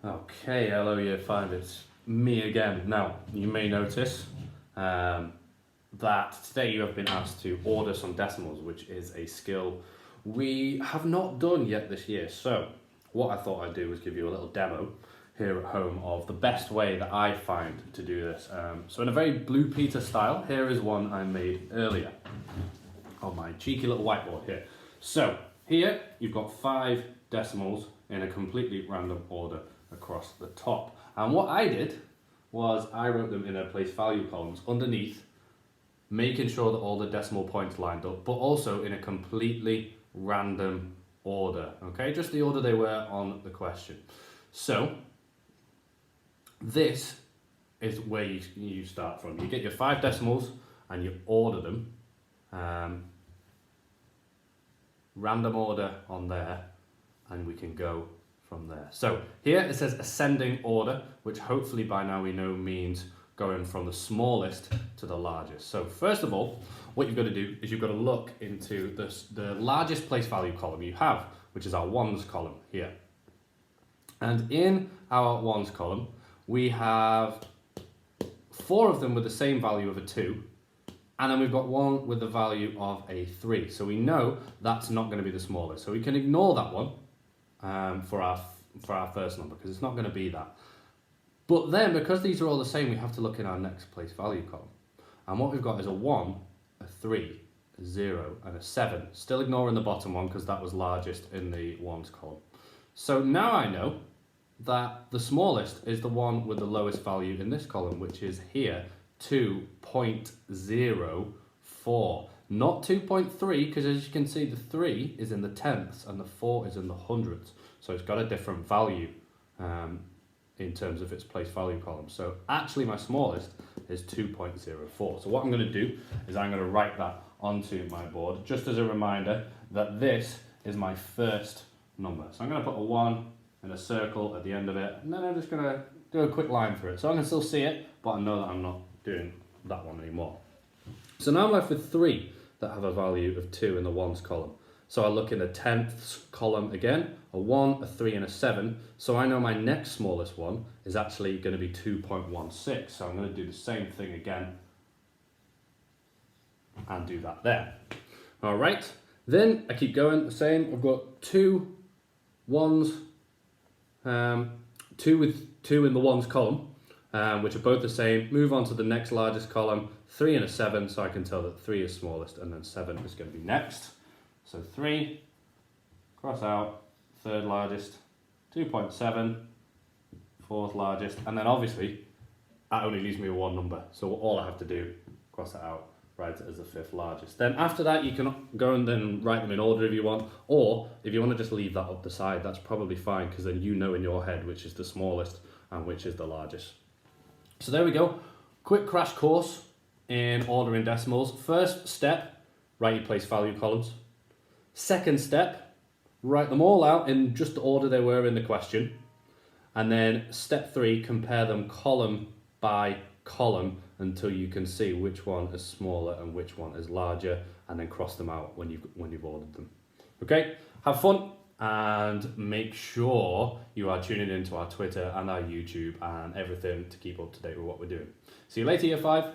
Okay, hello Year 5, it's me again. Now, you may notice that today you have been asked to order some decimals, which is a skill we have not done yet this year. So, what I thought I'd do was give you a little demo here at home of the best way that I find to do this. So in a very Blue Peter style, here is one I made earlier on my cheeky little whiteboard here. So, here you've got 5 decimals in a completely random order across the top. And what I did was I wrote them in their place value columns underneath, making sure that all the decimal points lined up, but also in a completely random order, okay? Just the order they were on the question. So, this is where you start from. You get your 5 decimals and you order them. Random order on there, and we can go from there. So here it says ascending order, which hopefully by now we know means going from the smallest to the largest. So first of all, what you've got to do is you've got to look into the largest place value column you have, which is our ones column here. And in our ones column, we have 4 of them with the same value of a 2, and then we've got one with the value of a 3. So we know that's not going to be the smallest. So we can ignore that one for our first number, because it's not going to be that. But then, because these are all the same, we have to look in our next place value column. And what we've got is a 1, a 3, a 0, and a 7. Still ignoring the bottom one, because that was largest in the ones column. So now I know that the smallest is the one with the lowest value in this column, which is here, 2.04. Not 2.3, because as you can see, the 3 is in the tenths and the 4 is in the hundredths. So it's got a different value in terms of its place value column. So actually my smallest is 2.04. So what I'm going to do is I'm going to write that onto my board, just as a reminder that this is my first number. So I'm going to put a 1 in a circle at the end of it, and then I'm just going to do a quick line through it. So I can still see it, but I know that I'm not doing that one anymore. So now I'm left with 3 that have a value of 2 in the ones column. So I look in the tenths column again, a 1, a 3 and a 7. So I know my next smallest one is actually going to be 2.16. So I'm going to do the same thing again and do that there. All right, then I keep going the same. I've got 2 ones, 2 with 2 in the ones column, which are both the same. Move on to the next largest column, 3 and a 7, so I can tell that 3 is smallest and then 7 is going to be next. So 3, cross out, third largest, 2.7, fourth largest, and then obviously that only leaves me with one number. So all I have to do, cross that out, write it as the 5th largest. Then after that you can go and then write them in order if you want, or if you want to just leave that up the side, that's probably fine, because then you know in your head which is the smallest and which is the largest. So there we go, quick crash course in ordering decimals. First step, write your place value columns. Second step, write them all out in just the order they were in the question. And then step 3, compare them column by column until you can see which one is smaller and which one is larger, and then cross them out when you've ordered them. Okay, have fun and make sure you are tuning into our Twitter and our YouTube and everything to keep up to date with what we're doing. See you later, Year 5.